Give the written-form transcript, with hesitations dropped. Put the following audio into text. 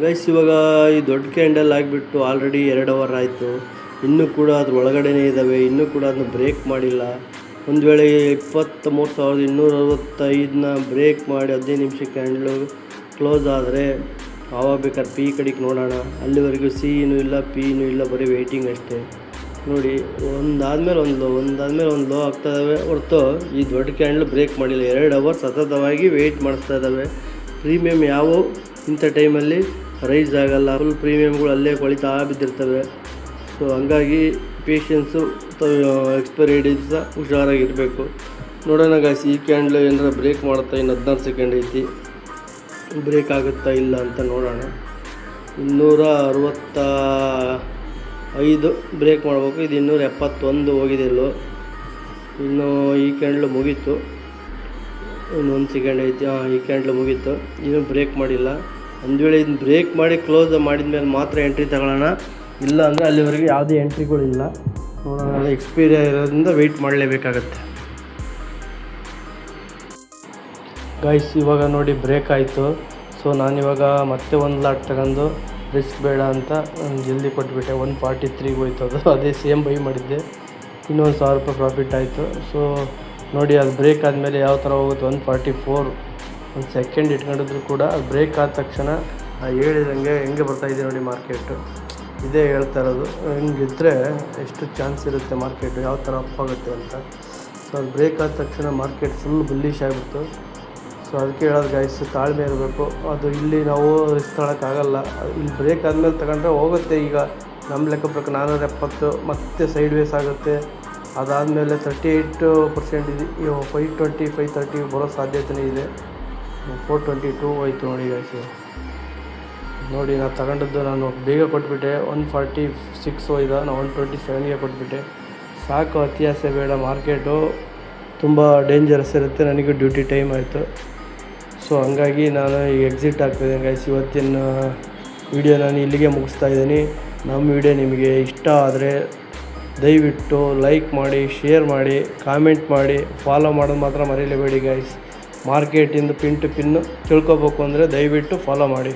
Guys ಇವಾಗ ಈ ದೊಡ್ಡ ಕ್ಯಾಂಡಲ್ ಆಗಿಬಿಟ್ಟು ಆಲ್ರೆಡಿ 2 ಅವರ್ ಆಯಿತು. ಇನ್ನೂ ಕೂಡ ಅದ್ರ ಒಳಗಡೆನೇ ಇದ್ದಾವೆ, ಇನ್ನೂ ಕೂಡ ಅದನ್ನ ಬ್ರೇಕ್ ಮಾಡಿಲ್ಲ. ಒಂದು ವೇಳೆ 23,265ನ ಬ್ರೇಕ್ ಮಾಡಿ 15 ನಿಮಿಷ ಕ್ಯಾಂಡಲು ಕ್ಲೋಸ್ ಆದರೆ ಆವಾಗ ಬೇಕಾದ್ರೆ ಪಿ ಕಡೆಗೆ ನೋಡೋಣ. ಅಲ್ಲಿವರೆಗೂ ಸಿನೂ ಇಲ್ಲ ಪಿನೂ ಇಲ್ಲ, ಬರೀ ವೆಯ್ಟಿಂಗ್ ಅಷ್ಟೇ. ನೋಡಿ ಒಂದಾದ್ಮೇಲೆ ಒಂದು ಲೋ ಆಗ್ತಾ ಇದ್ದಾವೆ ಹೊರತು ಈ ದೊಡ್ಡ ಕ್ಯಾಂಡಲ್ ಬ್ರೇಕ್ ಮಾಡಿಲ್ಲ. 2 ಅವರ್ ಸತತವಾಗಿ ವೆಯ್ಟ್ ಮಾಡಿಸ್ತಾ ಇದ್ದಾವೆ. ಪ್ರೀಮಿಯಮ್ ಯಾವ ಇಂಥ ಟೈಮಲ್ಲಿ ರೈಸ್ ಆಗಲ್ಲ, ಫುಲ್ ಪ್ರೀಮಿಯಮ್ಗಳು ಅಲ್ಲೇ ಕೊಳಿತಾ ಬಿದ್ದಿರ್ತವೆ. ಸೊ ಹಂಗಾಗಿ ಪೇಷನ್ಸು ಎಕ್ಸ್ಪೈರಿ ಡೇಟ್ಸ ಹುಷಾರಾಗಿರಬೇಕು. ನೋಡೋಣ ಗಾಯ್ಸ್, ಈ ಕ್ಯಾಂಡ್ಲು ಏನಾರ ಬ್ರೇಕ್ ಮಾಡುತ್ತಾ, ಇನ್ನು 16 ಸೆಕೆಂಡ್ ಐತಿ, ಬ್ರೇಕ್ ಆಗುತ್ತಾ ಇಲ್ಲ ಅಂತ ನೋಡೋಣ. 265 ಬ್ರೇಕ್ ಮಾಡಬೇಕು, ಇದು 271 ಹೋಗಿದೆ ಇಲ್ಲೋ. ಇನ್ನು ಈ ಕ್ಯಾಂಡ್ಲು ಮುಗೀತು, ಇನ್ನೊಂದು ಸೆಕೆಂಡ್ ಐತಿ. ಈ ಕ್ಯಾಂಡ್ಲು ಮುಗೀತು, ಇನ್ನೂ ಬ್ರೇಕ್ ಮಾಡಿಲ್ಲ. ಒಂದು ವೇಳೆ ಇದನ್ನ ಬ್ರೇಕ್ ಮಾಡಿ ಕ್ಲೋಸ್ ಮಾಡಿದ ಮೇಲೆ ಮಾತ್ರ ಎಂಟ್ರಿ ತಗೊಳ್ಳೋಣ, ಇಲ್ಲ ಅಂದರೆ ಅಲ್ಲಿವರೆಗೆ ಯಾವುದೇ ಎಂಟ್ರಿಗಳಿಲ್ಲ. ನೋಡೋಣ, ಎಕ್ಸ್ಪೈರಿ ಇರೋದ್ರಿಂದ ವೆಯ್ಟ್ ಮಾಡಲೇಬೇಕಾಗತ್ತೆ. ಗೈಸ್ ಇವಾಗ ನೋಡಿ ಬ್ರೇಕ್ ಆಯಿತು. ಸೊ ನಾನಿವಾಗ ಮತ್ತೆ ಒಂದು ಲಾಟ್ ತಗೊಂಡು ರಿಸ್ಕ್ ಬೇಡ ಅಂತ ಜಲ್ದಿ ಕೊಟ್ಬಿಟ್ಟೆ. 143 ಹೋಯ್ತು ಅದು, ಅದೇ ಸೇಮ್ ಬೈ ಮಾಡಿದ್ದೆ. ಇನ್ನೊಂದು 1000 ರೂಪಾಯಿ ಪ್ರಾಫಿಟ್ ಆಯಿತು. ಸೊ ನೋಡಿ ಅದು ಬ್ರೇಕ್ ಆದಮೇಲೆ ಯಾವ ಥರ ಹೋಗುತ್ತೆ. 144 ಒಂದು ಸೆಕೆಂಡ್ ಇಟ್ಕೊಂಡಿದ್ರು ಕೂಡ ಅದು ಬ್ರೇಕ್ ಆದ ತಕ್ಷಣ ಹೇಳಿದಂಗೆ ಹೆಂಗೆ ಬರ್ತಾಯಿದೆ ನೋಡಿ ಮಾರ್ಕೆಟು. ಇದೇ ಹೇಳ್ತಾ ಇರೋದು, ಹಿಂಗಿದ್ರೆ ಎಷ್ಟು ಚಾನ್ಸ್ ಇರುತ್ತೆ ಮಾರ್ಕೆಟು ಯಾವ ಥರ ಅಪ್ ಆಗುತ್ತೆ ಅಂತ. ಸೊ ಅದು ಬ್ರೇಕ್ ಆದ ತಕ್ಷಣ ಮಾರ್ಕೆಟ್ ಫುಲ್ ಬುಲ್ಲಿಶ್ ಆಗಿಬಿಡ್ತು. ಸೊ ಅದಕ್ಕೆ ಹೇಳೋದು ಗೈಸ್, ತಾಳ್ಮೆ ಇರಬೇಕು. ಅದು ಇಲ್ಲಿ ನಾವು ರಿಸ್ಕ್ ತಗೊಳಕ್ಕಾಗಲ್ಲ. ಇಲ್ಲಿ ಬ್ರೇಕ್ ಆದಮೇಲೆ ತಗೊಂಡ್ರೆ ಹೋಗುತ್ತೆ. ಈಗ ನಮ್ಮ ಲೆಕ್ಕ ಪ್ರಕಾರ 470 ಮತ್ತೆ ಸೈಡ್ ವೇಸ್ ಆಗುತ್ತೆ. ಅದಾದಮೇಲೆ 38% ಇದೆ. 520 530 ಬರೋ ಸಾಧ್ಯತೆಯೇ ಇದೆ. 422 ಹೋಯ್ತು ನೋಡಿ ಗೈಸು. ನೋಡಿ ನಾನು ತಗೊಂಡದ್ದು ನಾನು ಬೇಗ ಕೊಟ್ಬಿಟ್ಟೆ. 146 ಹೋಯ್ದ, ನಾನು 127ಗೆ ಕೊಟ್ಬಿಟ್ಟೆ. ಸಾಕು, ಅತಿ ಆಸೆ ಬೇಡ. ಮಾರ್ಕೆಟು ತುಂಬ ಡೇಂಜರಸ್ ಇರುತ್ತೆ. ನನಗೆ ಡ್ಯೂಟಿ ಟೈಮ್ ಆಯಿತು. ಸೊ ಹಂಗಾಗಿ ನಾನು ಈಗ ಎಕ್ಸಿಟ್ ಆಗ್ತಾಯಿದ್ದೀನಿ ಗೈಸ್. ಇವತ್ತಿನ ವಿಡಿಯೋ ನಾನು ಇಲ್ಲಿಗೆ ಮುಗಿಸ್ತಾ ಇದ್ದೀನಿ. ನಮ್ಮ ವಿಡಿಯೋ ನಿಮಗೆ ಇಷ್ಟ ಆದರೆ ದಯವಿಟ್ಟು ಲೈಕ್ ಮಾಡಿ, ಶೇರ್ ಮಾಡಿ, ಕಾಮೆಂಟ್ ಮಾಡಿ, ಫಾಲೋ ಮಾಡೋದು ಮಾತ್ರ ಮರೀಲೇಬೇಡಿ ಗೈಸ್. ಮಾರ್ಕೆಟಿಂದು ಪಿನ್ ಟು ಪಿನ್ನು ತಿಳ್ಕೊಬೇಕು ಅಂದರೆ ದಯವಿಟ್ಟು ಫಾಲೋ ಮಾಡಿ.